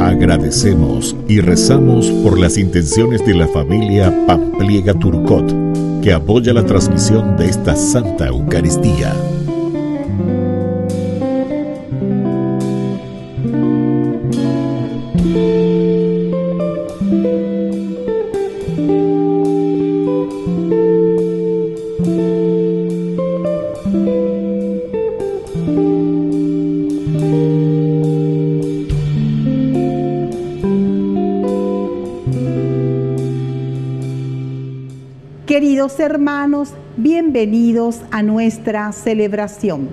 Agradecemos y rezamos por las intenciones de la familia Pampliega Turcot, que apoya la transmisión de esta Santa Eucaristía. Queridos hermanos, bienvenidos a nuestra celebración.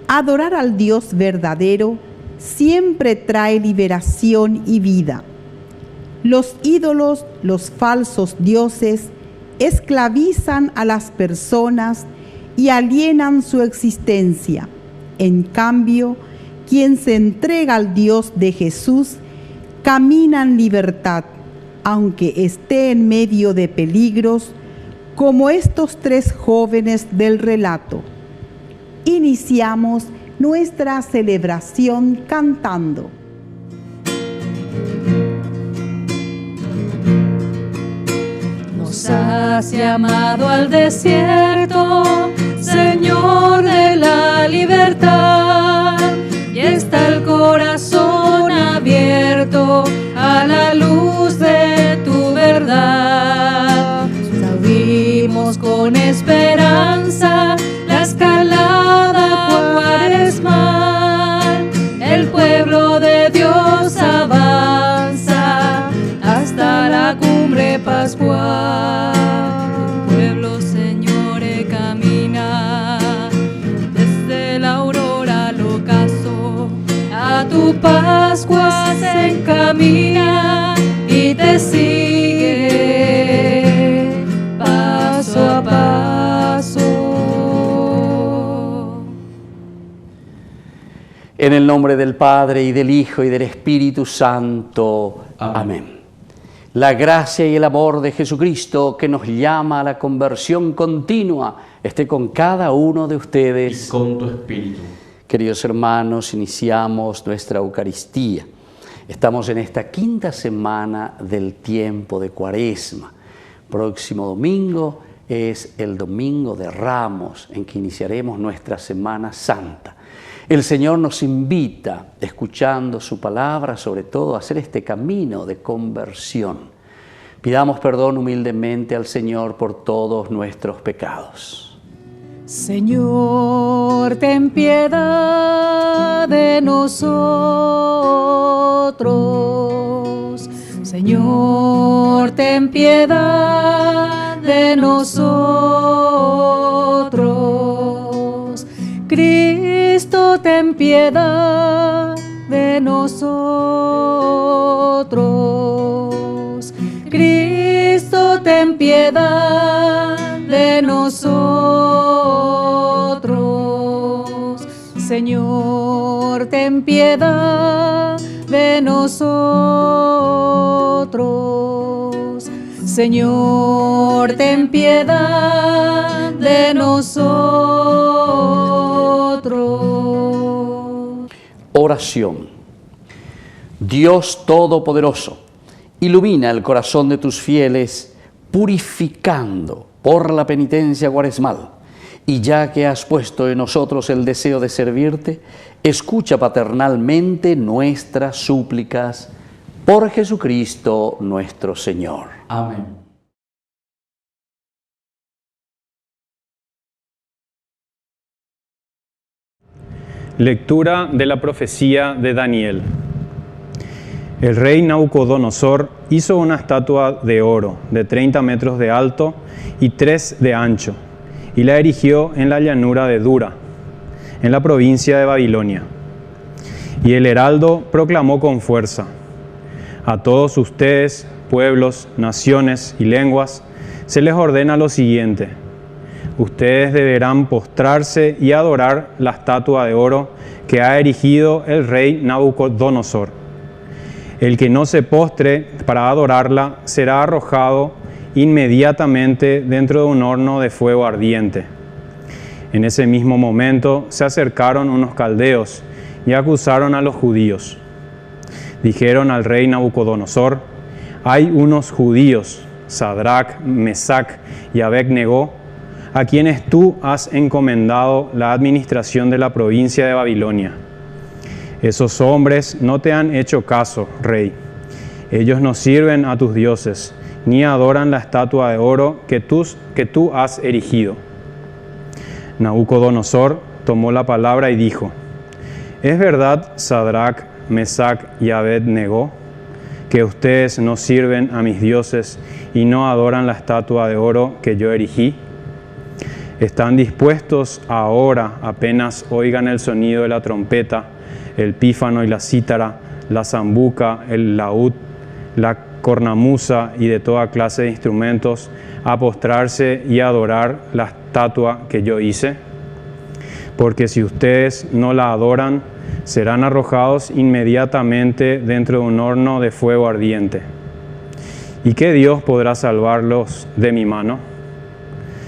Adorar al Dios verdadero siempre trae liberación y vida. Los ídolos, los falsos dioses, esclavizan a las personas y alienan su existencia. En cambio, quien se entrega al Dios de Jesús camina en libertad, aunque esté en medio de peligros, como estos tres jóvenes del relato. Iniciamos nuestra celebración cantando. Nos has llamado al desierto, Señor de la libertad, y está el corazón abierto a la luz de tu verdad. Subimos con esperanza la escalada cuaresmal. El pueblo de Dios avanza hasta la cumbre pascual. Tu pueblo, Señor, camina desde la aurora al ocaso. A tu Pascua se encamina y te sigue paso a paso. En el nombre del Padre, y del Hijo, y del Espíritu Santo. Amén. La gracia y el amor de Jesucristo, que nos llama a la conversión continua, esté con cada uno de ustedes. Y con tu espíritu. Queridos hermanos, iniciamos nuestra Eucaristía. Estamos en esta quinta semana del tiempo de Cuaresma. Próximo domingo es el Domingo de Ramos, en que iniciaremos nuestra Semana Santa. El Señor nos invita, escuchando su palabra, sobre todo a hacer este camino de conversión. Pidamos perdón humildemente al Señor por todos nuestros pecados. Señor, ten piedad de nosotros. Señor, ten piedad de nosotros. Cristo, ten piedad de nosotros. Cristo, ten piedad de nosotros. Señor, ten piedad de nosotros. Señor, ten piedad de nosotros. Oración. Dios Todopoderoso, ilumina el corazón de tus fieles, purificando por la penitencia cuaresmal. Y ya que has puesto en nosotros el deseo de servirte, escucha paternalmente nuestras súplicas por Jesucristo nuestro Señor. Amén. Lectura de la profecía de Daniel. El rey Nabucodonosor hizo una estatua de oro de 30 metros de alto y 3 de ancho, y la erigió en la llanura de Dura, en la provincia de Babilonia. Y el heraldo proclamó con fuerza: a todos ustedes, pueblos, naciones y lenguas, se les ordena lo siguiente: ustedes deberán postrarse y adorar la estatua de oro que ha erigido el rey Nabucodonosor. El que no se postre para adorarla será arrojado inmediatamente dentro de un horno de fuego ardiente. En ese mismo momento se acercaron unos caldeos y acusaron a los judíos. Dijeron al rey Nabucodonosor: hay unos judíos, Sadrac, Mesac y Abed-Negó, a quienes tú has encomendado la administración de la provincia de Babilonia. Esos hombres no te han hecho caso, rey. Ellos no sirven a tus dioses, ni adoran la estatua de oro que tú has erigido. Nabucodonosor tomó la palabra y dijo: ¿es verdad, Sadrac, Mesac y Abed-Negó, que ustedes no sirven a mis dioses y no adoran la estatua de oro que yo erigí? ¿Están dispuestos ahora, apenas oigan el sonido de la trompeta, el pífano y la cítara, la zambuca, el laúd, la cornamusa y de toda clase de instrumentos, a postrarse y adorar la estatua que yo hice? Porque si ustedes no la adoran, serán arrojados inmediatamente dentro de un horno de fuego ardiente. ¿Y qué Dios podrá salvarlos de mi mano?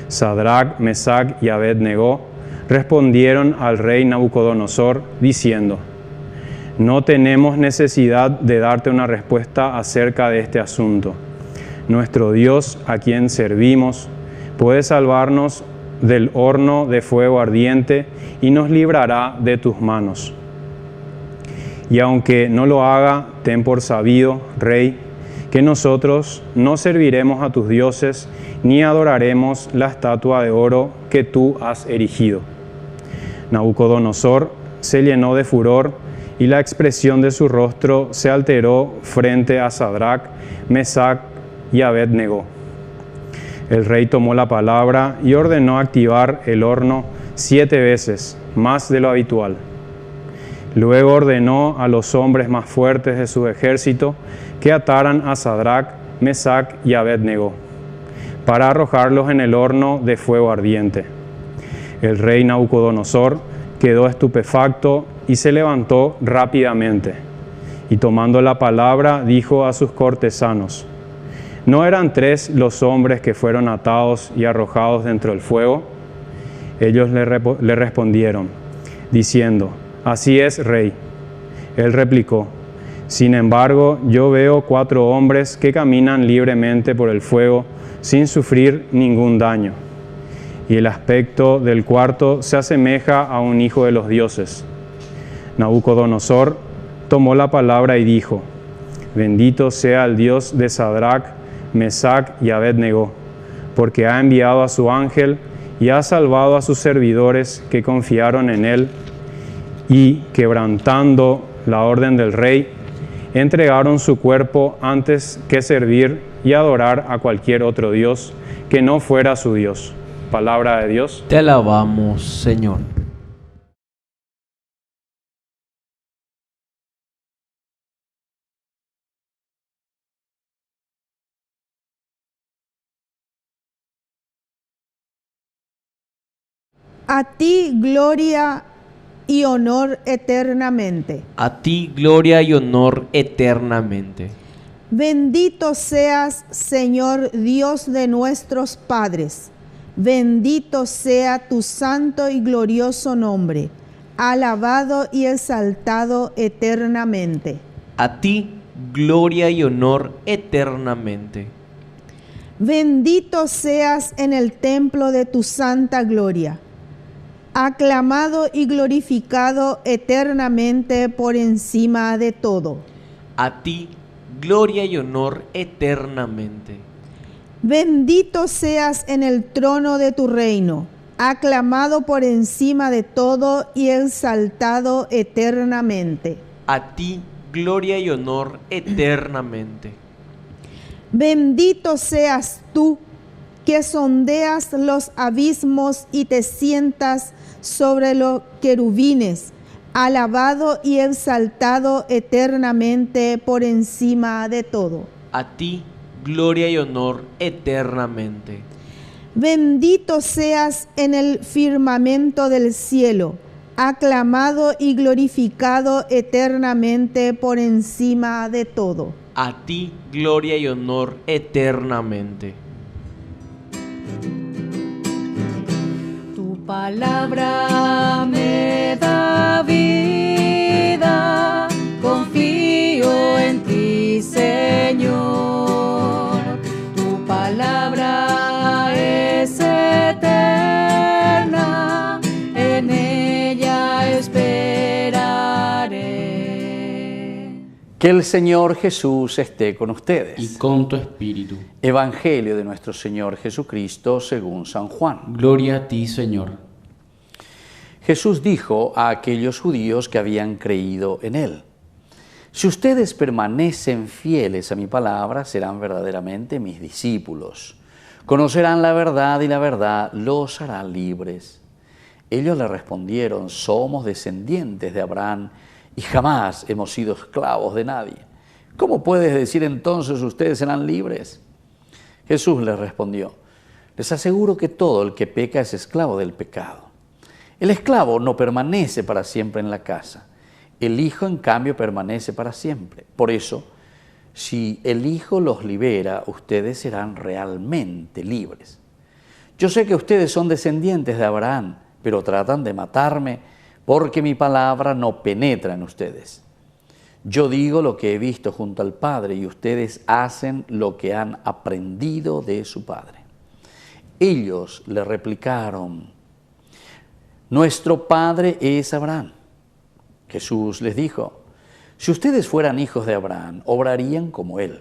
Sadrac, Mesac y Abed-Negó respondieron al rey Nabucodonosor diciendo: no tenemos necesidad de darte una respuesta acerca de este asunto. Nuestro Dios, a quien servimos, puede salvarnos del horno de fuego ardiente y nos librará de tus manos. Y aunque no lo haga, ten por sabido, rey, que nosotros no serviremos a tus dioses ni adoraremos la estatua de oro que tú has erigido. Nabucodonosor se llenó de furor y la expresión de su rostro se alteró frente a Sadrac, Mesac y Abed-Negó. El rey tomó la palabra y ordenó activar el horno 7 veces, más de lo habitual. Luego ordenó a los hombres más fuertes de su ejército que ataran a Sadrac, Mesac y Abed-Negó, para arrojarlos en el horno de fuego ardiente. El rey Nabucodonosor quedó estupefacto y se levantó rápidamente, y tomando la palabra dijo a sus cortesanos: ¿no eran 3 los hombres que fueron atados y arrojados dentro del fuego? Ellos le respondieron, diciendo: así es, rey. Él replicó: sin embargo, yo veo 4 hombres que caminan libremente por el fuego sin sufrir ningún daño. Y el aspecto del cuarto se asemeja a un hijo de los dioses. Nabucodonosor tomó la palabra y dijo: bendito sea el Dios de Sadrac, Mesac y Abed-Negó, porque ha enviado a su ángel y ha salvado a sus servidores que confiaron en él, y, quebrantando la orden del rey, entregaron su cuerpo antes que servir y adorar a cualquier otro Dios que no fuera su Dios. Palabra de Dios. Te alabamos, Señor. A ti gloria y honor eternamente. A ti gloria y honor eternamente. Bendito seas, Señor Dios de nuestros padres. Bendito sea tu santo y glorioso nombre, alabado y exaltado eternamente. A ti gloria y honor eternamente. Bendito seas en el templo de tu santa gloria, aclamado y glorificado eternamente por encima de todo. A ti gloria y honor eternamente. Bendito seas en el trono de tu reino, aclamado por encima de todo y exaltado eternamente. A ti gloria y honor eternamente. Bendito seas tú, que sondeas los abismos y te sientas sobre los querubines, alabado y exaltado eternamente por encima de todo. A ti gloria y honor eternamente. Bendito seas en el firmamento del cielo, aclamado y glorificado eternamente por encima de todo. A ti gloria y honor eternamente. Tu palabra me da vida, confío en ti, Señor. Tu palabra es eterna, en ella esperaré. Que el Señor Jesús esté con ustedes. Y con tu espíritu. Evangelio de nuestro Señor Jesucristo según San Juan. Gloria a ti, Señor. Jesús dijo a aquellos judíos que habían creído en Él: si ustedes permanecen fieles a mi palabra, serán verdaderamente mis discípulos. Conocerán la verdad y la verdad los hará libres. Ellos le respondieron: somos descendientes de Abraham y jamás hemos sido esclavos de nadie. ¿Cómo puedes decir entonces ustedes serán libres? Jesús les respondió: les aseguro que todo el que peca es esclavo del pecado. El esclavo no permanece para siempre en la casa. El Hijo, en cambio, permanece para siempre. Por eso, si el Hijo los libera, ustedes serán realmente libres. Yo sé que ustedes son descendientes de Abraham, pero tratan de matarme porque mi palabra no penetra en ustedes. Yo digo lo que he visto junto al Padre y ustedes hacen lo que han aprendido de su Padre. Ellos le replicaron: nuestro Padre es Abraham. Jesús les dijo: si ustedes fueran hijos de Abraham, obrarían como él.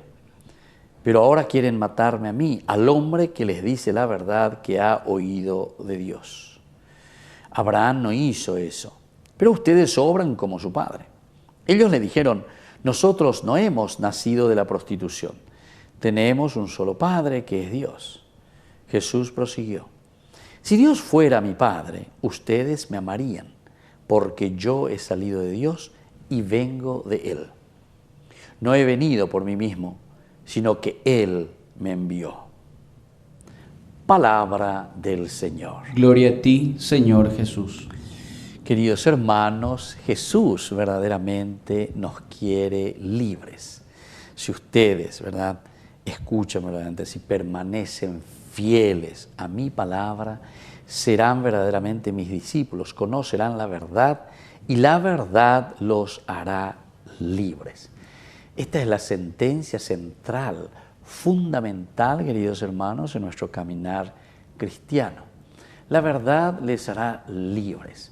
Pero ahora quieren matarme a mí, al hombre que les dice la verdad que ha oído de Dios. Abraham no hizo eso, pero ustedes obran como su padre. Ellos le dijeron: nosotros no hemos nacido de la prostitución. Tenemos un solo Padre, que es Dios. Jesús prosiguió: si Dios fuera mi Padre, ustedes me amarían, porque yo he salido de Dios y vengo de Él. No he venido por mí mismo, sino que Él me envió. Palabra del Señor. Gloria a ti, Señor Jesús. Queridos hermanos, Jesús verdaderamente nos quiere libres. Si ustedes, ¿verdad?, escuchan verdaderamente, si permanecen fieles a mi palabra, serán verdaderamente mis discípulos, conocerán la verdad y la verdad los hará libres. Esta es la sentencia central, fundamental, queridos hermanos, en nuestro caminar cristiano. La verdad les hará libres.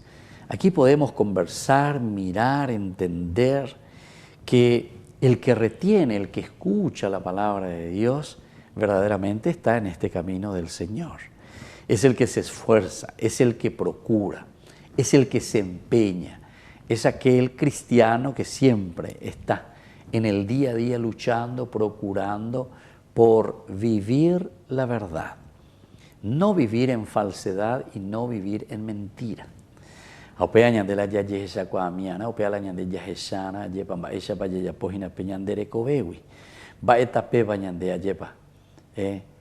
Aquí podemos conversar, mirar, entender que el que retiene, el que escucha la palabra de Dios, verdaderamente está en este camino del Señor. Es el que se esfuerza, es el que procura, es el que se empeña, es aquel cristiano que siempre está en el día a día luchando, procurando por vivir la verdad. No vivir en falsedad y no vivir en mentira. Opea ñandela ya yesha kwa miana, opea la ñande ya heshana, yepa ba esha pa ya pohina peñandere kobewi. Ba etape ba ñande yepa.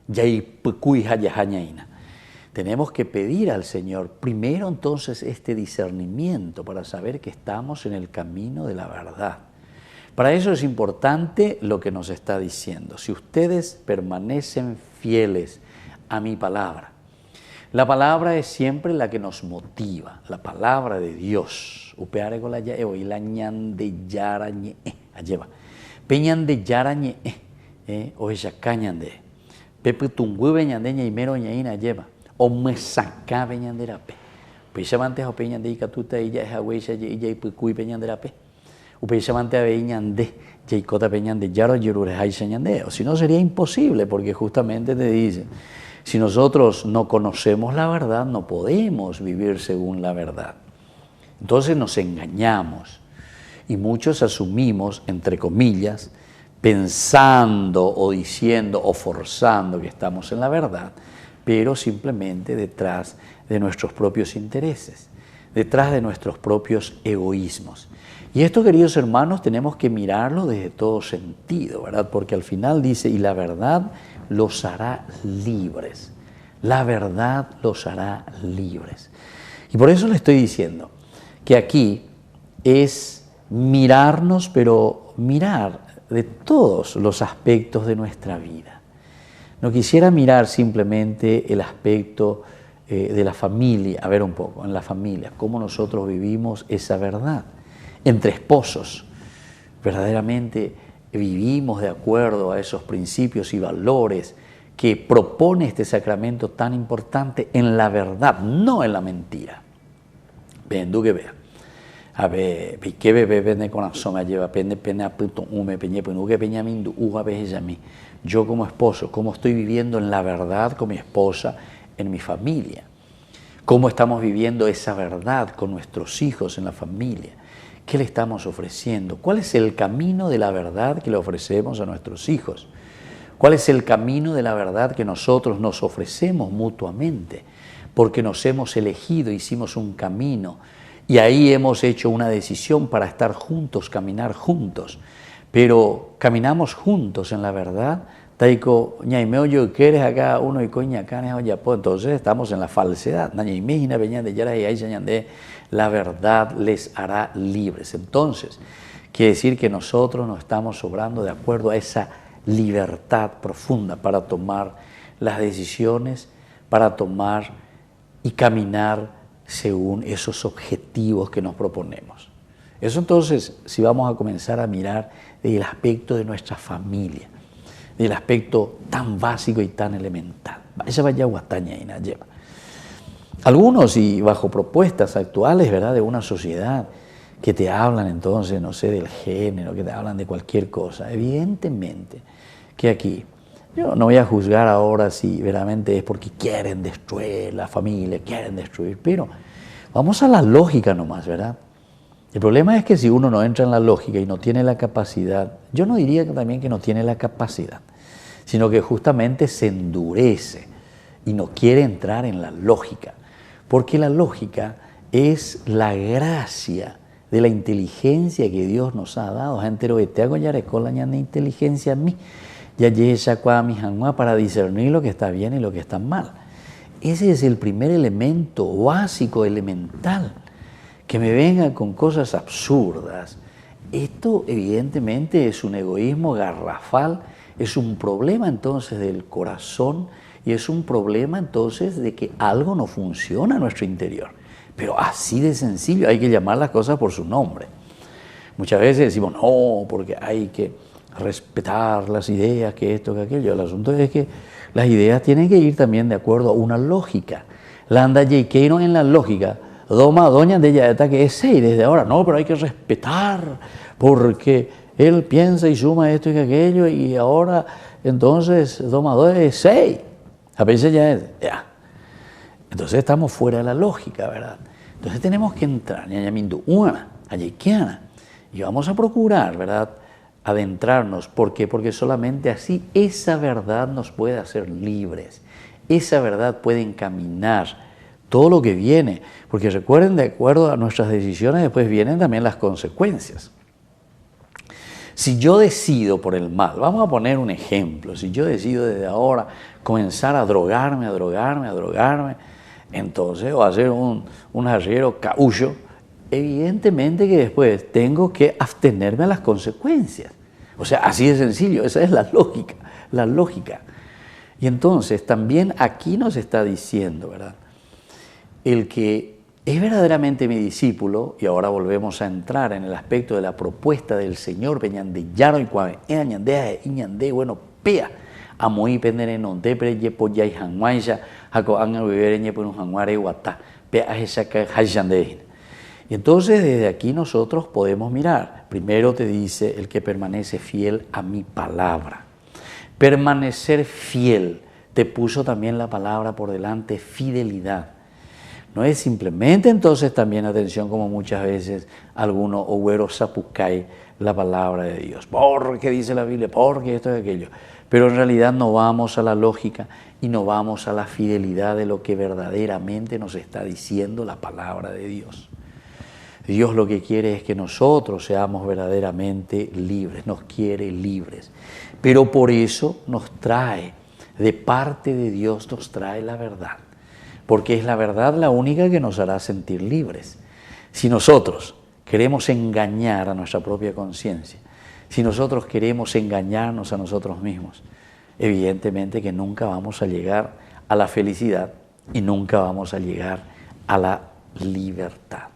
Yai pukui haya hañaina. Tenemos que pedir al Señor primero entonces este discernimiento para saber que estamos en el camino de la verdad. Para eso es importante lo que nos está diciendo. Si ustedes permanecen fieles a mi palabra. La palabra es siempre la que nos motiva, la palabra de Dios. Upeare con la ya y la ñande yarañe alleva. Peñande yarañe o ella cañande. Pepe tungüe ñande ñaimero ñaina lleva. O me saca peñanderape. Peñamante o peñande y catuta ella es agüeya y ya pui peñanderape. Upeñamante a peñande y cota peñande yaro yurure hay señande. O si no sería imposible porque justamente te dice. Si nosotros no conocemos la verdad, no podemos vivir según la verdad. Entonces nos engañamos y muchos asumimos, entre comillas, pensando o diciendo o forzando que estamos en la verdad, pero simplemente detrás de nuestros propios intereses, detrás de nuestros propios egoísmos. Y esto, queridos hermanos, tenemos que mirarlo desde todo sentido, ¿verdad? Porque al final dice, y la verdad los hará libres. La verdad los hará libres. Y por eso le estoy diciendo que aquí es mirarnos, pero mirar de todos los aspectos de nuestra vida. No quisiera mirar simplemente el aspecto de la familia, a ver un poco, en la familia, cómo nosotros vivimos esa verdad. Entre esposos, verdaderamente vivimos de acuerdo a esos principios y valores que propone este sacramento tan importante en la verdad, no en la mentira. Ven, tú que veas. A ver, que bebé pende corazón me lleva pende pene aputo ume peñe pues que peña mindu uga veja mí. Yo como esposo, cómo estoy viviendo en la verdad con mi esposa, en mi familia. Cómo estamos viviendo esa verdad con nuestros hijos en la familia. ¿Qué le estamos ofreciendo? ¿Cuál es el camino de la verdad que le ofrecemos a nuestros hijos? ¿Cuál es el camino de la verdad que nosotros nos ofrecemos mutuamente? Porque nos hemos elegido, hicimos un camino y ahí hemos hecho una decisión para estar juntos, caminar juntos. Pero caminamos juntos en la verdad. Taiko, ñaimeo yo quieres acá uno y coña acá entonces estamos en la falsedad. La verdad les hará libres. Entonces, quiere decir que nosotros nos estamos obrando de acuerdo a esa libertad profunda para tomar las decisiones, para tomar y caminar según esos objetivos que nos proponemos. Eso entonces, si vamos a comenzar a mirar el aspecto de nuestra familia, del aspecto tan básico y tan elemental. Algunos, y bajo propuestas actuales, ¿verdad?, de una sociedad que te hablan entonces, no sé, del género, que te hablan de cualquier cosa. Evidentemente que aquí, yo no voy a juzgar ahora si verdaderamente es porque quieren destruir la familia, quieren destruir, pero vamos a la lógica nomás, ¿verdad? El problema es que si uno no entra en la lógica y no tiene la capacidad, yo no diría que también que no tiene la capacidad, sino que justamente se endurece y no quiere entrar en la lógica, porque la lógica es la gracia de la inteligencia que Dios nos ha dado. Gente, te hago ya de inteligencia a mí, ya a mi hanwa para discernir lo que está bien y lo que está mal. Ese es el primer elemento básico, elemental. Que me vengan con cosas absurdas. Esto evidentemente es un egoísmo garrafal, es un problema entonces del corazón y es un problema entonces de que algo no funciona en nuestro interior. Pero así de sencillo, hay que llamar las cosas por su nombre. Muchas veces decimos, no, porque hay que respetar las ideas, que esto, que aquello. El asunto es que las ideas tienen que ir también de acuerdo a una lógica. La anda J.K. en la lógica. Doña de ella está que es 6 desde ahora. No, pero hay que respetar porque él piensa y suma esto y aquello y ahora entonces Doma 2 es 6. A veces ya es, ya. Entonces estamos fuera de la lógica, ¿verdad? Entonces tenemos que entrar, y vamos a procurar, ¿verdad?, adentrarnos. ¿Por qué? Porque solamente así esa verdad nos puede hacer libres. Esa verdad puede encaminar todo lo que viene, porque recuerden, de acuerdo a nuestras decisiones, después vienen también las consecuencias. Si yo decido por el mal, vamos a poner un ejemplo, si yo decido desde ahora comenzar a drogarme, entonces, o hacer un arriero caullo, evidentemente que después tengo que abstenerme a las consecuencias. O sea, así de sencillo, esa es la lógica. Y entonces también aquí nos está diciendo, ¿verdad?, el que es verdaderamente mi discípulo, y ahora volvemos a entrar en el aspecto de la propuesta del Señor, bueno, pea, amoí pendere non te preye poya y hanguaya, jaco anga vivere ñe un hanguare guatá, pea esa que hayandehina. Y entonces desde aquí nosotros podemos mirar. Primero te dice el que permanece fiel a mi palabra. Permanecer fiel, te puso también la palabra por delante, fidelidad. No es simplemente entonces también, atención, como muchas veces algunos ogüeros zapucay la palabra de Dios. Porque dice la Biblia, porque esto y aquello. Pero en realidad no vamos a la lógica y no vamos a la fidelidad de lo que verdaderamente nos está diciendo la palabra de Dios. Dios lo que quiere es que nosotros seamos verdaderamente libres, nos quiere libres. Pero por eso nos trae, de parte de Dios nos trae la verdad. Porque es la verdad la única que nos hará sentir libres. Si nosotros queremos engañar a nuestra propia conciencia, si nosotros queremos engañarnos a nosotros mismos, evidentemente que nunca vamos a llegar a la felicidad y nunca vamos a llegar a la libertad.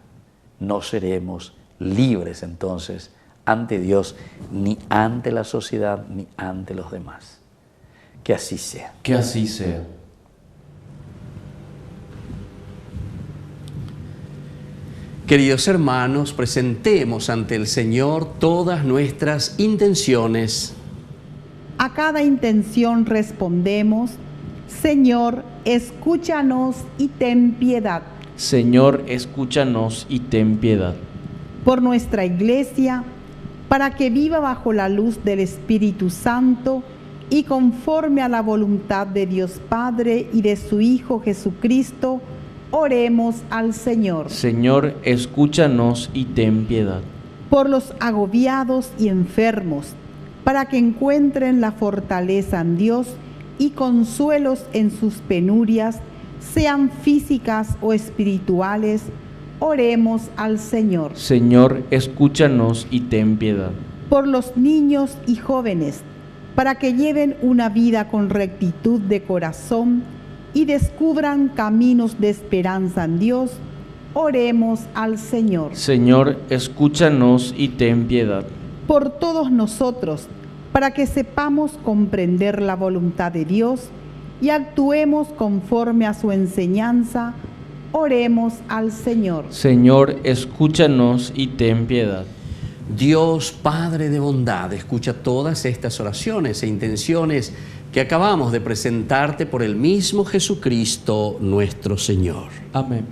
No seremos libres entonces ante Dios, ni ante la sociedad, ni ante los demás. Que así sea. Que así sea. Queridos hermanos, presentemos ante el Señor todas nuestras intenciones. A cada intención respondemos: Señor, escúchanos y ten piedad. Señor, escúchanos y ten piedad. Por nuestra Iglesia, para que viva bajo la luz del Espíritu Santo y conforme a la voluntad de Dios Padre y de su Hijo Jesucristo, oremos al Señor. Señor, escúchanos y ten piedad. Por los agobiados y enfermos, para que encuentren la fortaleza en Dios y consuelos en sus penurias, sean físicas o espirituales, oremos al Señor. Señor, escúchanos y ten piedad. Por los niños y jóvenes, para que lleven una vida con rectitud de corazón y descubran caminos de esperanza en Dios, oremos al Señor. Señor, escúchanos y ten piedad. Por todos nosotros, para que sepamos comprender la voluntad de Dios y actuemos conforme a su enseñanza, oremos al Señor. Señor, escúchanos y ten piedad. Dios Padre de bondad, escucha todas estas oraciones e intenciones que acabamos de presentarte por el mismo Jesucristo nuestro Señor. Amén.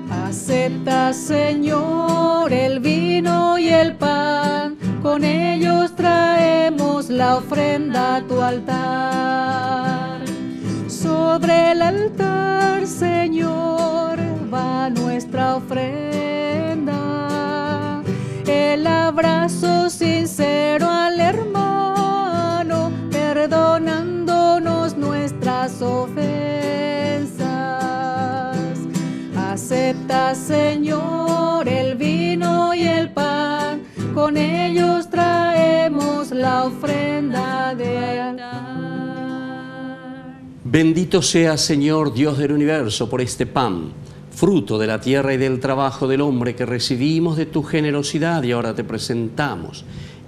Acepta, Señor, el vino y el pan, con ellos traemos la ofrenda a tu altar. Sobre el altar, Señor, va nuestra ofrenda, el abrazo sincero al hermano, perdonándonos nuestras ofensas. Acepta, Señor, el vino y el pan, con ellos traemos la ofrenda de altar. Bendito sea, Señor, Dios del universo, por este pan, fruto de la tierra y del trabajo del hombre que recibimos de tu generosidad y ahora te presentamos.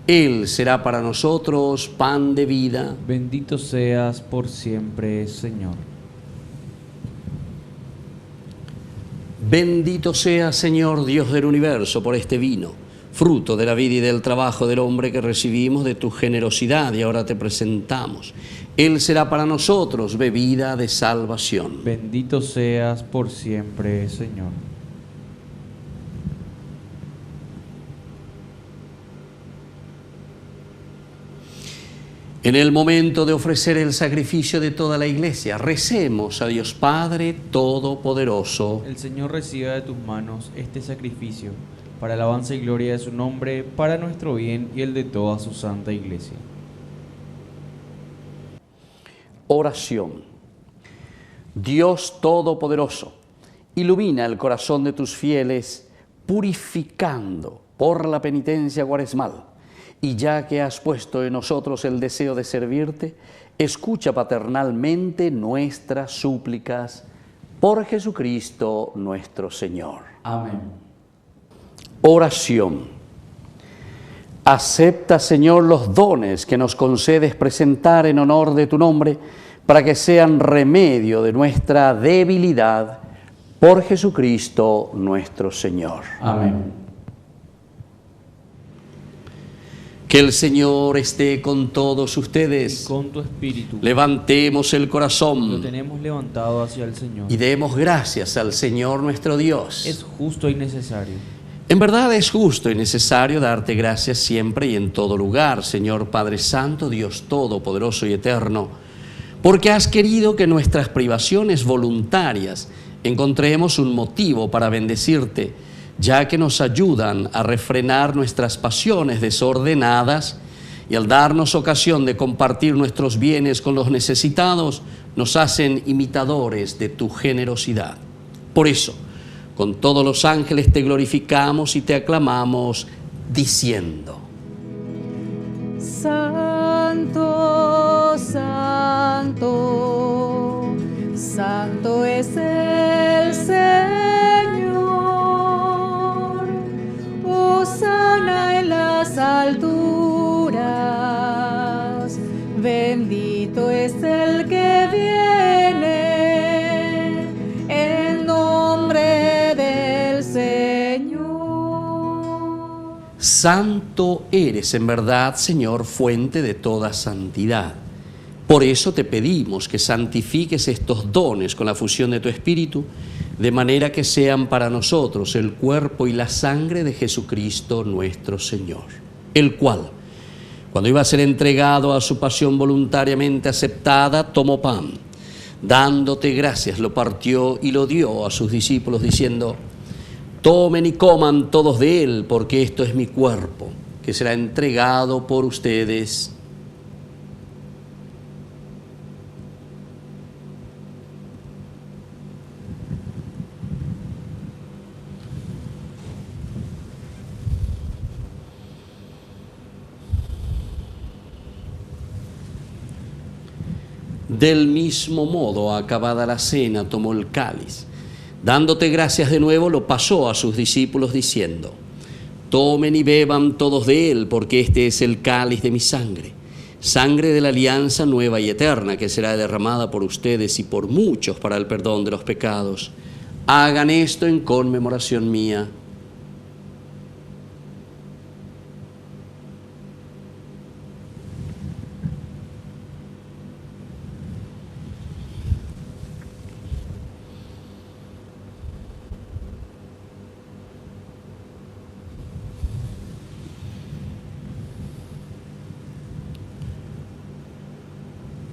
Él será para nosotros pan de vida. Bendito seas por siempre, Señor. Bendito sea, Señor, Dios del universo, por este vino, fruto de la vida y del trabajo del hombre que recibimos de tu generosidad y ahora te presentamos. Él será para nosotros bebida de salvación. Bendito seas por siempre, Señor. En el momento de ofrecer el sacrificio de toda la Iglesia, recemos a Dios Padre Todopoderoso. El Señor reciba de tus manos este sacrificio, para alabanza y gloria de su nombre, para nuestro bien y el de toda su santa Iglesia. Oración. Dios Todopoderoso, ilumina el corazón de tus fieles, purificando por la penitencia cuaresmal. Y ya que has puesto en nosotros el deseo de servirte, escucha paternalmente nuestras súplicas por Jesucristo nuestro Señor. Amén. Oración. Acepta, Señor, los dones que nos concedes presentar en honor de tu nombre, para que sean remedio de nuestra debilidad por Jesucristo nuestro Señor. Amén. Que el Señor esté con todos ustedes. Y con tu espíritu. Levantemos el Lo corazón tenemos levantado hacia el Señor. y demos gracias al Señor nuestro Dios. Es justo y necesario. En verdad es justo y necesario darte gracias siempre y en todo lugar, Señor Padre Santo, Dios Todopoderoso y Eterno, porque has querido que nuestras privaciones voluntarias encontremos un motivo para bendecirte, ya que nos ayudan a refrenar nuestras pasiones desordenadas y al darnos ocasión de compartir nuestros bienes con los necesitados, nos hacen imitadores de tu generosidad. Por eso, Con todos los ángeles te glorificamos y te aclamamos, diciendo: Santo, santo, santo es el Señor. Hosana en las alturas. Bendito es el que viene en nombre del Señor. Santo eres en verdad, Señor, fuente de toda santidad. Por eso te pedimos que santifiques estos dones con la fusión de tu Espíritu, de manera que sean para nosotros el cuerpo y la sangre de Jesucristo nuestro Señor, el cual, cuando iba a ser entregado a su pasión voluntariamente aceptada, tomó pan. Dándote gracias, lo partió y lo dio a sus discípulos, diciendo: Tomen y coman todos de él, porque esto es mi cuerpo, que será entregado por ustedes. Del mismo modo, acabada la cena, tomó el cáliz. Dándote gracias de nuevo, lo pasó a sus discípulos, diciendo: Tomen y beban todos de él, porque este es el cáliz de mi sangre, sangre de la alianza nueva y eterna, que será derramada por ustedes y por muchos para el perdón de los pecados. Hagan esto en conmemoración mía.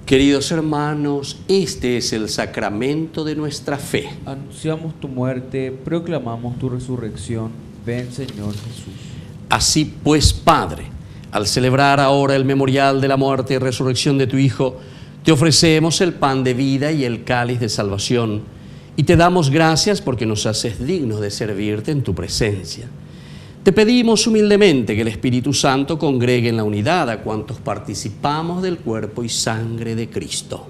Queridos hermanos, este es el sacramento de nuestra fe. Anunciamos tu muerte, proclamamos tu resurrección. Ven, Señor Jesús. Así pues, Padre, al celebrar ahora el memorial de la muerte y resurrección de tu Hijo, te ofrecemos el pan de vida y el cáliz de salvación, y te damos gracias porque nos haces dignos de servirte en tu presencia. Te pedimos humildemente que el Espíritu Santo congregue en la unidad a cuantos participamos del cuerpo y sangre de Cristo.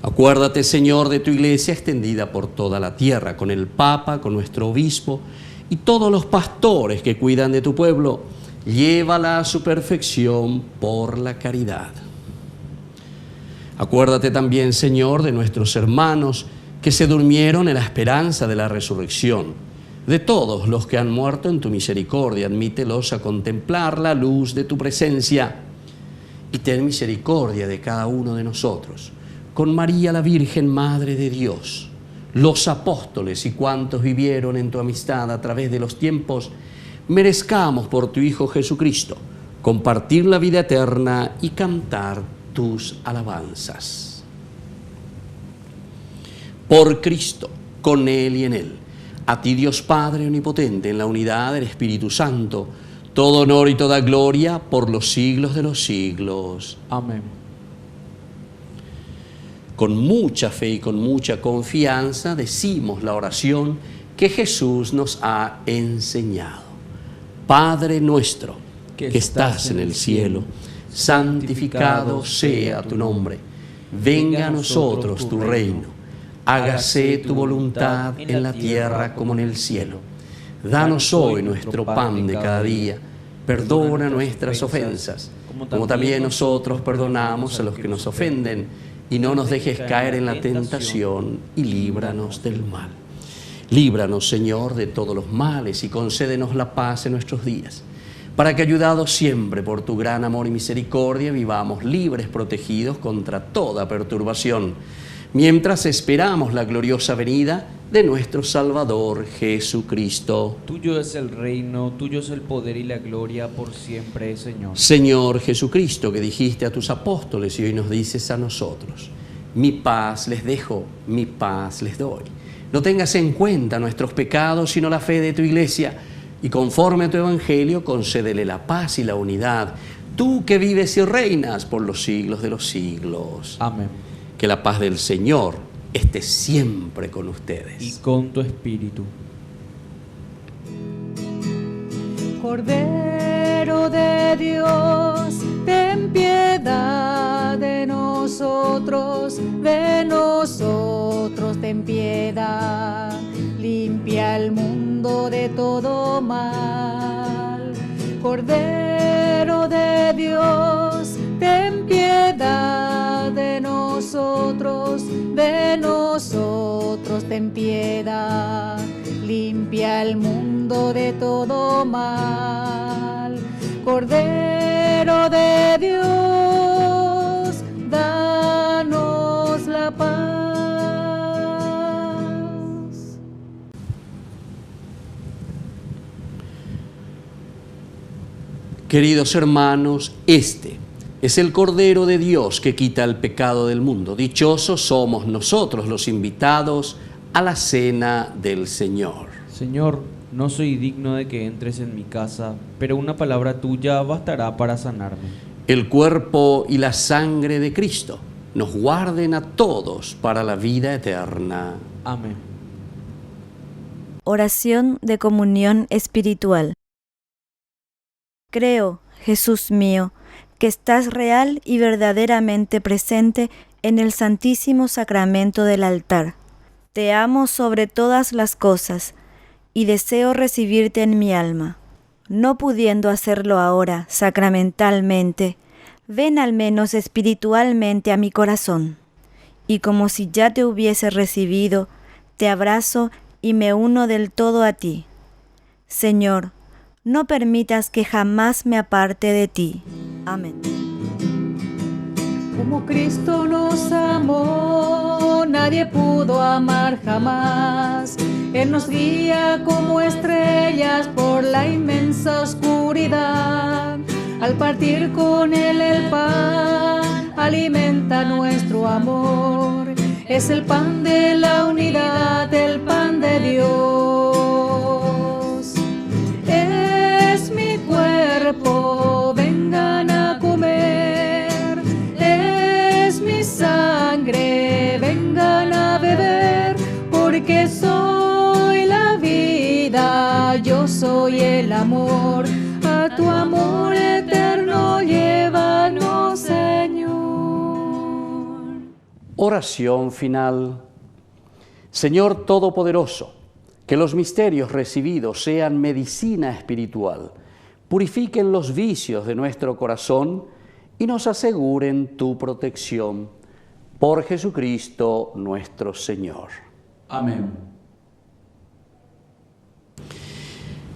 Acuérdate, Señor, de tu iglesia extendida por toda la tierra, con el Papa, con nuestro obispo y todos los pastores que cuidan de tu pueblo. Llévala a su perfección por la caridad. Acuérdate también, Señor, de nuestros hermanos que se durmieron en la esperanza de la resurrección. De todos los que han muerto en tu misericordia, admítelos a contemplar la luz de tu presencia. Y ten misericordia de cada uno de nosotros, con María la Virgen, Madre de Dios, los apóstoles y cuantos vivieron en tu amistad a través de los tiempos, merezcamos por tu Hijo Jesucristo compartir la vida eterna y cantar tus alabanzas. Por Cristo, con Él y en Él, a ti, Dios Padre omnipotente, en la unidad del Espíritu Santo, todo honor y toda gloria por los siglos de los siglos. Amén. Con mucha fe y con mucha confianza decimos la oración que Jesús nos ha enseñado. Padre nuestro, que estás en el cielo, santificado sea tu nombre. Venga a nosotros tu reino. Hágase tu voluntad en la tierra como en el cielo. Danos hoy nuestro pan de cada día. Perdona nuestras ofensas, como también nosotros perdonamos a los que nos ofenden. Y no nos dejes caer en la tentación y líbranos del mal. Líbranos, Señor, de todos los males y concédenos la paz en nuestros días, para que, ayudados siempre por tu gran amor y misericordia, vivamos libres, protegidos contra toda perturbación, mientras esperamos la gloriosa venida de nuestro Salvador Jesucristo. Tuyo es el reino, tuyo es el poder y la gloria por siempre, Señor. Señor Jesucristo, que dijiste a tus apóstoles y hoy nos dices a nosotros: mi paz les dejo, mi paz les doy. No tengas en cuenta nuestros pecados, sino la fe de tu iglesia, y conforme a tu evangelio, concédele la paz y la unidad, tú que vives y reinas por los siglos de los siglos. Amén. Que la paz del Señor esté siempre con y ustedes. con tu espíritu. Cordero de Dios, ten piedad de nosotros, ten piedad. Limpia el mundo de todo mal. Cordero de Dios, ten piedad de nosotros, ten piedad. Limpia el mundo de todo mal. Cordero de Dios, danos la paz. Queridos hermanos, este es el Cordero de Dios que quita el pecado del mundo. Dichosos somos nosotros los invitados a la cena del Señor. Señor, no soy digno de que entres en mi casa, pero una palabra tuya bastará para sanarme. El cuerpo y la sangre de Cristo nos guarden a todos para la vida eterna. Amén. Oración de comunión espiritual. Creo, Jesús mío, que estás real y verdaderamente presente en el Santísimo Sacramento del altar. Te amo sobre todas las cosas y deseo recibirte en mi alma. No pudiendo hacerlo ahora sacramentalmente, ven al menos espiritualmente a mi corazón, y como si ya te hubiese recibido, te abrazo y me uno del todo a ti. Señor, no permitas que jamás me aparte de ti. Amén. Como Cristo nos amó, nadie pudo amar jamás. Él nos guía como estrellas por la inmensa oscuridad. Al partir con Él el pan, alimenta nuestro amor. Es el pan de la unidad, el pan de Dios. Es mi cuerpo, vengan a comer. Es mi sangre, vengan a beber. Porque soy la vida, yo soy el amor. A tu amor eterno llévanos, Señor. Oración final. Señor Todopoderoso, que los misterios recibidos sean medicina espiritual, purifiquen los vicios de nuestro corazón y nos aseguren tu protección. Por Jesucristo nuestro Señor. Amén.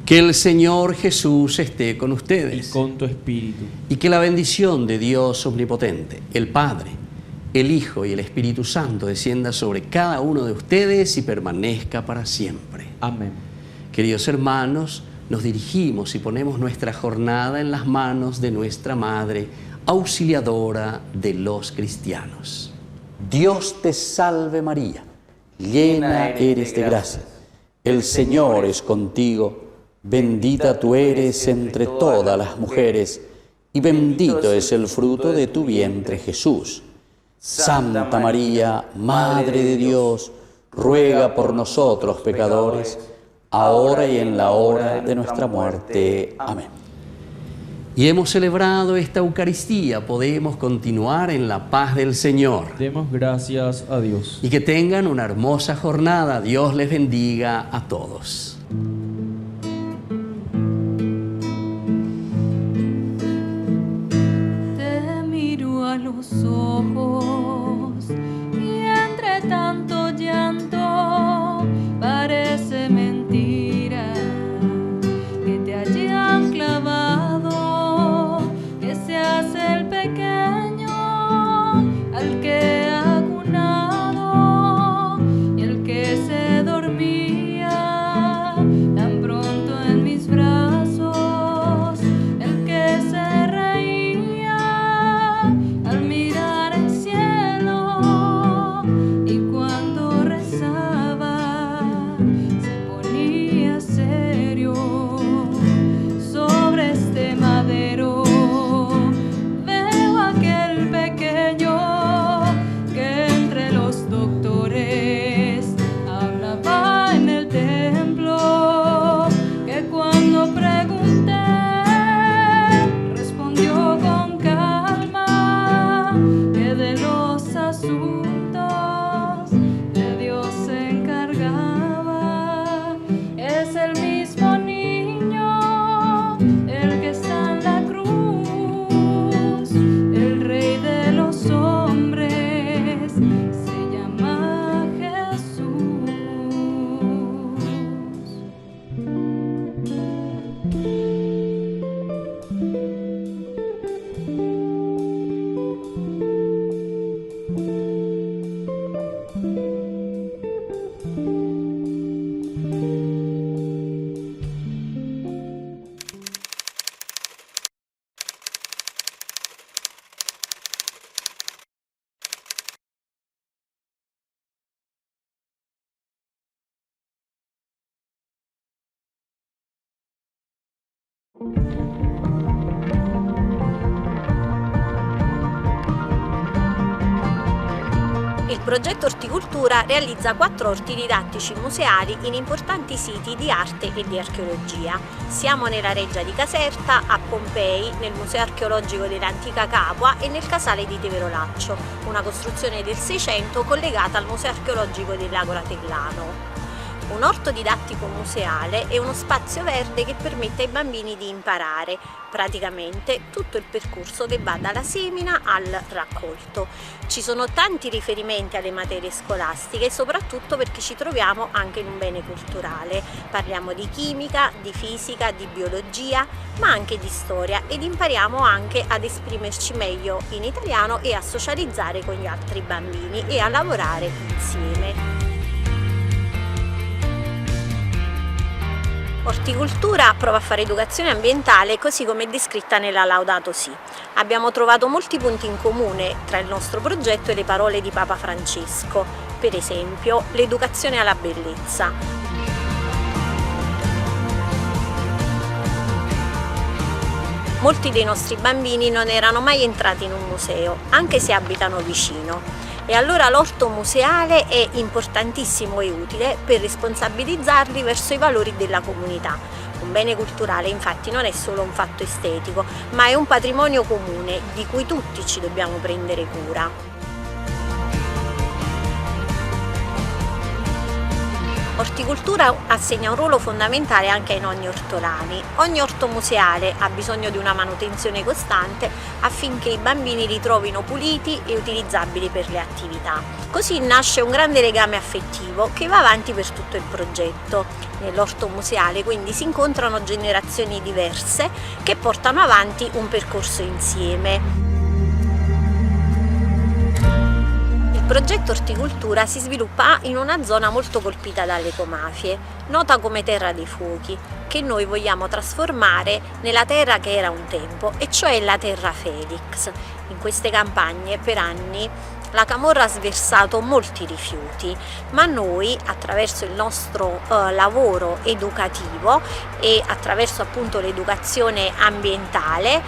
Que el Señor Jesús esté con ustedes. Y con tu espíritu. Y que la bendición de Dios Omnipotente, el Padre, el Hijo y el Espíritu Santo descienda sobre cada uno de ustedes y permanezca para siempre. Amén. Queridos hermanos, nos dirigimos y ponemos nuestra jornada en las manos de nuestra Madre, auxiliadora de los cristianos. Dios te salve María, llena eres de gracia. El Señor es contigo, bendita tú eres entre todas las mujeres, y bendito es el fruto de tu vientre Jesús. Santa María, Madre de Dios, ruega por nosotros pecadores, ahora y en la hora de nuestra muerte. Amén. Y hemos celebrado esta Eucaristía, podemos continuar en la paz del Señor. Demos gracias a Dios. Y que tengan una hermosa jornada. Dios les bendiga a todos. Te miro a los ojos y entre tanto llanto parece mentira que te hayan clavado, que seas el pequeño al que ha acunado y el que se dormía tan pronto en mis brazos, el que se reía al mirar el cielo. Il progetto Orticultura realizza 4 orti didattici museali in importanti siti di arte e di archeologia. Siamo nella Reggia di Caserta, a Pompei, nel Museo archeologico dell'Antica Capua e nel Casale di Teverolaccio, una costruzione del Seicento collegata al Museo archeologico dell'Agora Tellano. Un orto didattico museale è uno spazio verde che permette ai bambini di imparare praticamente tutto il percorso che va dalla semina al raccolto. Ci sono tanti riferimenti alle materie scolastiche, soprattutto perché ci troviamo anche in un bene culturale. Parliamo di chimica, di fisica, di biologia, ma anche di storia, ed impariamo anche ad esprimerci meglio in italiano e a socializzare con gli altri bambini e a lavorare insieme. Orticultura prova a fare educazione ambientale così come è descritta nella Laudato Si. Abbiamo trovato molti punti in comune tra il nostro progetto e le parole di Papa Francesco, per esempio l'educazione alla bellezza. Molti dei nostri bambini non erano mai entrati in un museo, anche se abitano vicino. E allora l'orto museale è importantissimo e utile per responsabilizzarli verso i valori della comunità. Un bene culturale infatti non è solo un fatto estetico, ma è un patrimonio comune di cui tutti ci dobbiamo prendere cura. Orticultura assegna un ruolo fondamentale anche ai nonni ortolani. Ogni orto museale ha bisogno di una manutenzione costante affinché i bambini li trovino puliti e utilizzabili per le attività. Così nasce un grande legame affettivo che va avanti per tutto il progetto. Nell'orto museale quindi si incontrano generazioni diverse che portano avanti un percorso insieme. Il progetto Orticultura si sviluppa in una zona molto colpita dalle ecomafie, nota come Terra dei Fuochi, che noi vogliamo trasformare nella terra che era un tempo, e cioè la Terra Felix. In queste campagne per anni la camorra ha sversato molti rifiuti, ma noi attraverso il nostro lavoro educativo e attraverso appunto l'educazione ambientale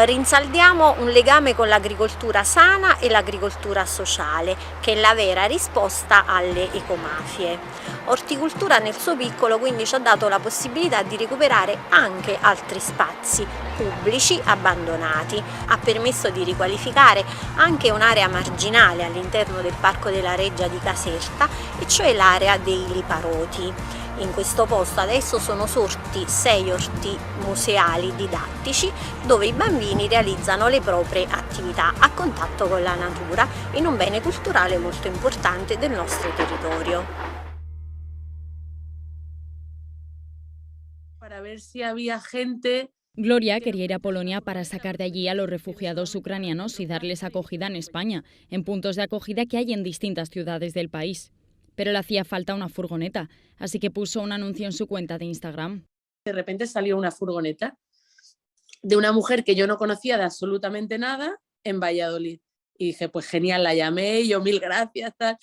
rinsaldiamo un legame con l'agricoltura sana e l'agricoltura sociale, che è la vera risposta alle ecomafie. Orticultura nel suo piccolo quindi ci ha dato la possibilità di recuperare anche altri spazi pubblici abbandonati, ha permesso di riqualificare anche un'area marginale all'interno del Parco della Reggia di Caserta, e cioè l'area dei Liparoti. In questo posto adesso sono sorti 6 orti museali didattici dove i bambini realizzano le proprie attività a contatto con la natura in un bene culturale molto importante del nostro territorio. Para ver si había gente. Gloria quería ir a Polonia para sacar de allí a los refugiados ucranianos y darles acogida en España, en puntos de acogida que hay en distintas ciudades del país. Pero le hacía falta una furgoneta, así que puso un anuncio en su cuenta de Instagram. De repente salió una furgoneta de una mujer que yo no conocía de absolutamente nada en Valladolid. Y dije, pues genial, la llamé, y yo 1000 gracias, tal.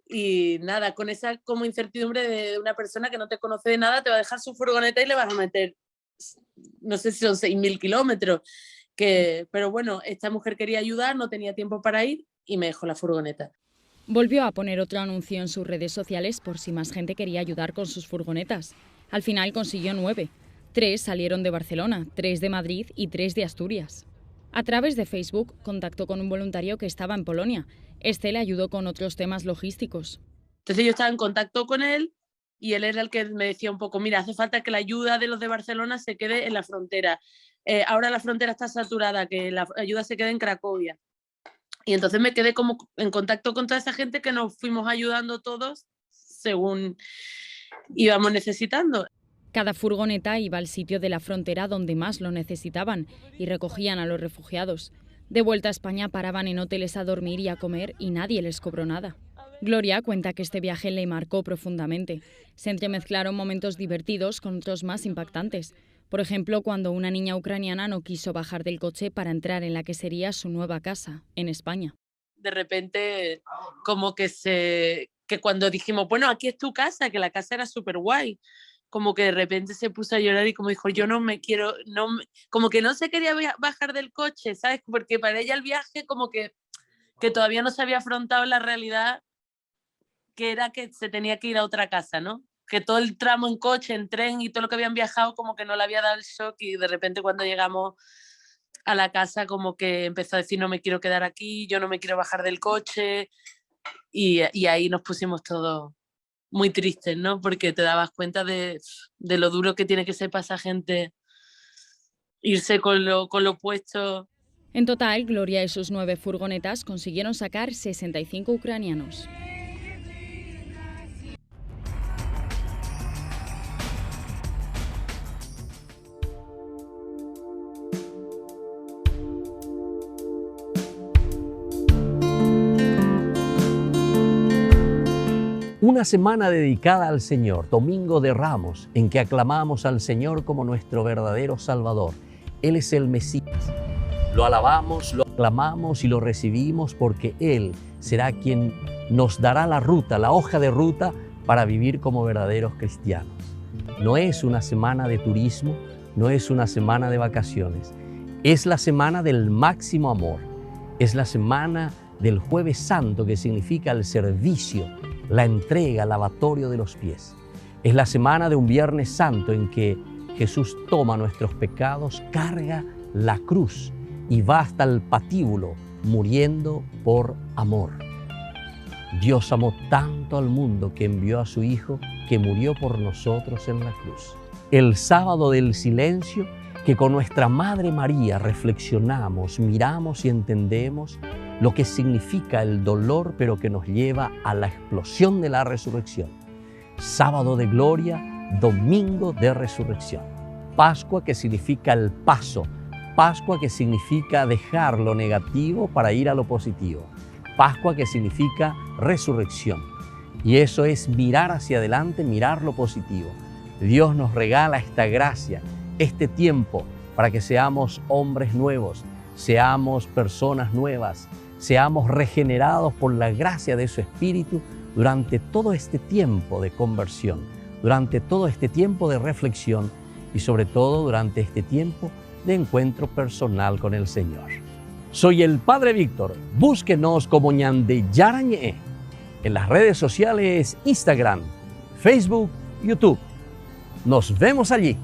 Y nada, con esa como incertidumbre de una persona que no te conoce de nada, te va a dejar su furgoneta y le vas a meter, no sé si son 6000 kilómetros, pero bueno, esta mujer quería ayudar, no tenía tiempo para ir y me dejó la furgoneta. Volvió a poner otro anuncio en sus redes sociales por si más gente quería ayudar con sus furgonetas. Al final consiguió 9. 3 salieron de Barcelona, 3 de Madrid y 3 de Asturias. A través de Facebook contactó con un voluntario que estaba en Polonia. Este le ayudó con otros temas logísticos. Entonces yo estaba en contacto con él y él era el que me decía un poco, mira, hace falta que la ayuda de los de Barcelona se quede en la frontera. Ahora la frontera está saturada, que la ayuda se quede en Cracovia. Y entonces me quedé como en contacto con toda esa gente que nos fuimos ayudando todos según íbamos necesitando. Cada furgoneta iba al sitio de la frontera donde más lo necesitaban y recogían a los refugiados. De vuelta a España paraban en hoteles a dormir y a comer y nadie les cobró nada. Gloria cuenta que este viaje le marcó profundamente. Se entremezclaron momentos divertidos con otros más impactantes. Por ejemplo, cuando una niña ucraniana no quiso bajar del coche para entrar en la que sería su nueva casa, en España. De repente, como que cuando dijimos, bueno, aquí es tu casa, que la casa era súper guay, como que de repente se puso a llorar y como dijo, yo no me quiero, como que no se quería bajar del coche, ¿sabes? Porque para ella el viaje como que todavía no se había afrontado la realidad que era que se tenía que ir a otra casa, ¿no? Que todo el tramo en coche, en tren y todo lo que habían viajado como que no le había dado el shock y de repente cuando llegamos a la casa como que empezó a decir no me quiero quedar aquí, yo no me quiero bajar del coche y ahí nos pusimos todos muy tristes, ¿no? Porque te dabas cuenta de lo duro que tiene que ser para esa gente irse con lo puesto. En total, Gloria y sus 9 furgonetas consiguieron sacar 65 ucranianos. Una semana dedicada al Señor, Domingo de Ramos, en que aclamamos al Señor como nuestro verdadero Salvador. Él es el Mesías. Lo alabamos, lo aclamamos y lo recibimos porque Él será quien nos dará la ruta, la hoja de ruta para vivir como verdaderos cristianos. No es una semana de turismo, no es una semana de vacaciones. Es la semana del máximo amor. Es la semana del Jueves Santo, que significa el servicio, la entrega, el lavatorio de los pies. Es la semana de un Viernes Santo en que Jesús toma nuestros pecados, carga la cruz y va hasta el patíbulo muriendo por amor. Dios amó tanto al mundo que envió a su Hijo que murió por nosotros en la cruz. El sábado del silencio que con nuestra Madre María reflexionamos, miramos y entendemos lo que significa el dolor, pero que nos lleva a la explosión de la resurrección. Sábado de gloria, domingo de resurrección. Pascua, que significa el paso. Pascua, que significa dejar lo negativo para ir a lo positivo. Pascua, que significa resurrección. Y eso es mirar hacia adelante, mirar lo positivo. Dios nos regala esta gracia, este tiempo, para que seamos hombres nuevos, seamos personas nuevas, seamos regenerados por la gracia de su Espíritu durante todo este tiempo de conversión, durante todo este tiempo de reflexión y sobre todo durante este tiempo de encuentro personal con el Señor. Soy el Padre Víctor. Búsquenos como Ñande Yarañé en las redes sociales Instagram, Facebook, YouTube. Nos vemos allí.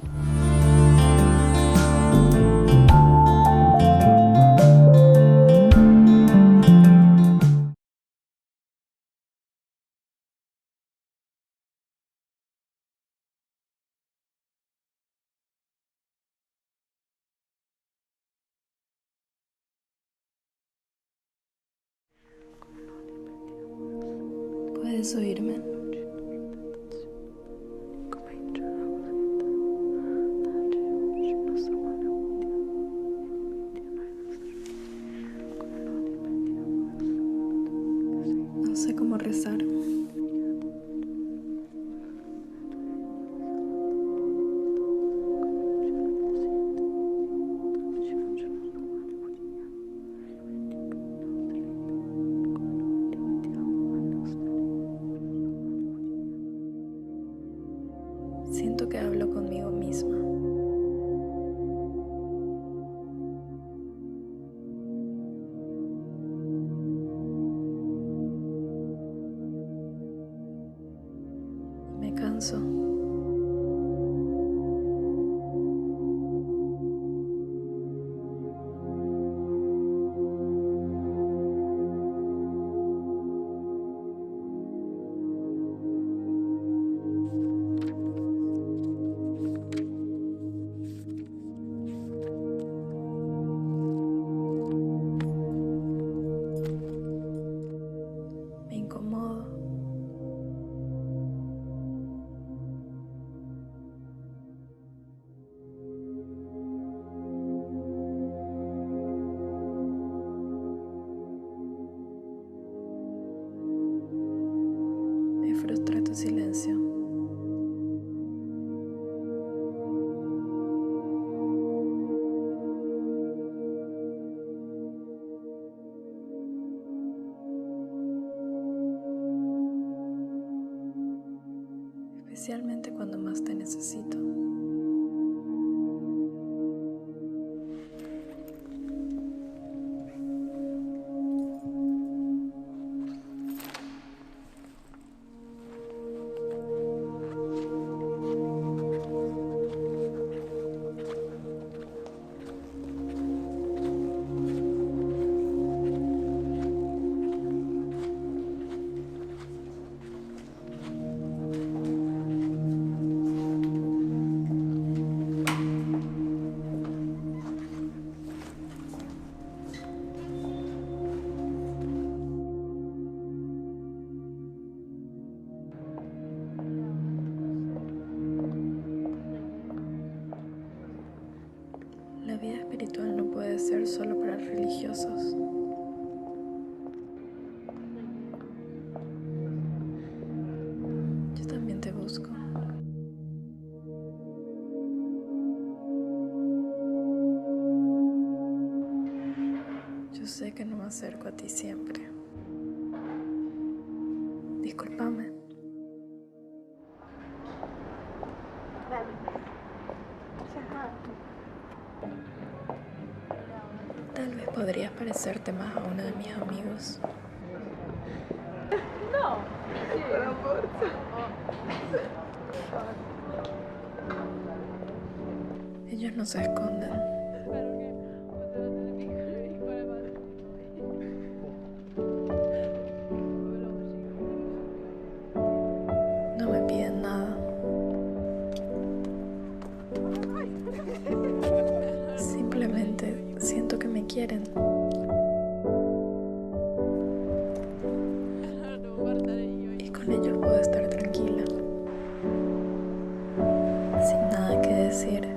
¿Puedes oírme? No sé cómo rezar. Siento que hablo conmigo misma. Me canso. Me incomodo. Me frustra tu silencio. especialmente cuando más te necesito. La vida espiritual no puede ser solo para religiosos. Yo también te busco. Yo sé que no me acerco a ti siempre. Discúlpame. Tal vez podrías parecerte más a uno de mis amigos. Ellos no se esconden. No me piden nada. Simplemente siento que me quieren. Y con ellos puedo estar tranquila. Sin nada que decir.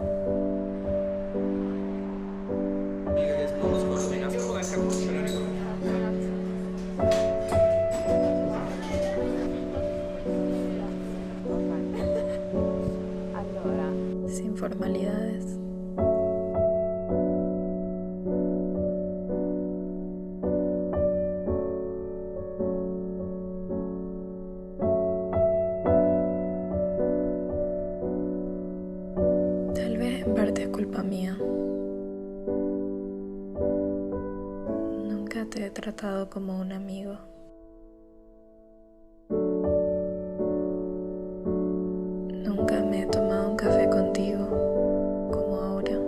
Sin formalidades. Tal vez en parte es culpa mía. Nunca te he tratado como un amigo. Nunca me he tomado un café contigo como ahora.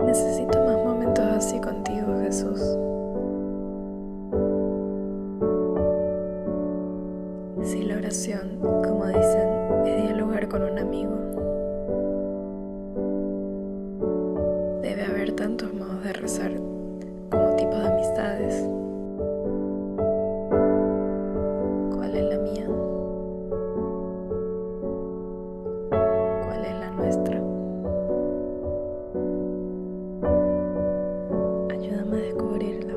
Necesito más momentos así contigo, Jesús. Si la oración, como dicen, es dialogar con un amigo, debe haber tantos modos de rezar como tipos de amistades. ¿Cuál es la mía? ¿Cuál es la nuestra? Ayúdame a descubrirlo.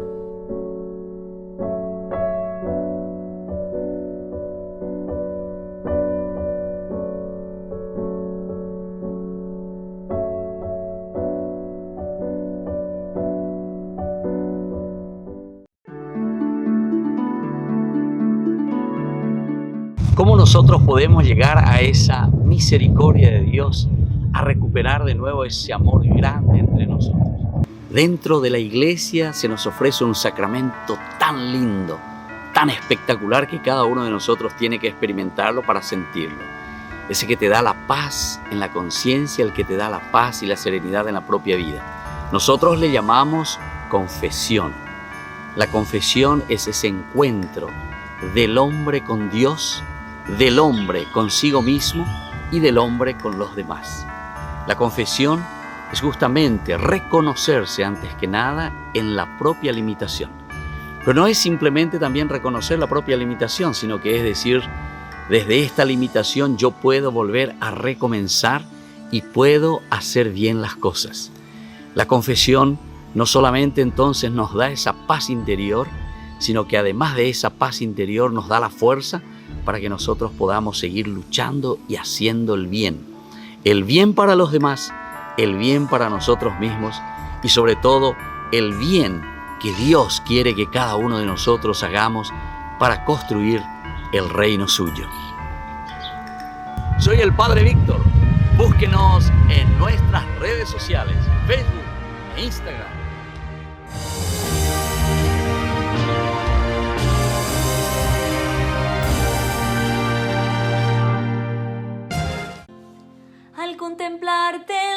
¿Cómo nosotros podemos llegar a esa misericordia de Dios, a recuperar de nuevo ese amor grande entre nosotros? Dentro de la iglesia se nos ofrece un sacramento tan lindo, tan espectacular, que cada uno de nosotros tiene que experimentarlo para sentirlo. Ese que te da la paz en la conciencia, el que te da la paz y la serenidad en la propia vida. Nosotros le llamamos confesión. La confesión es ese encuentro del hombre con Dios, del hombre consigo mismo y del hombre con los demás. La confesión es justamente reconocerse antes que nada en la propia limitación. Pero no es simplemente también reconocer la propia limitación, sino que es decir, desde esta limitación yo puedo volver a recomenzar y puedo hacer bien las cosas. La confesión no solamente entonces nos da esa paz interior, sino que además de esa paz interior nos da la fuerza para que nosotros podamos seguir luchando y haciendo el bien. El bien para los demás, el bien para nosotros mismos y sobre todo el bien que Dios quiere que cada uno de nosotros hagamos para construir el reino suyo. Soy el Padre Víctor. Búsquenos en nuestras redes sociales, Facebook e Instagram. Al contemplarte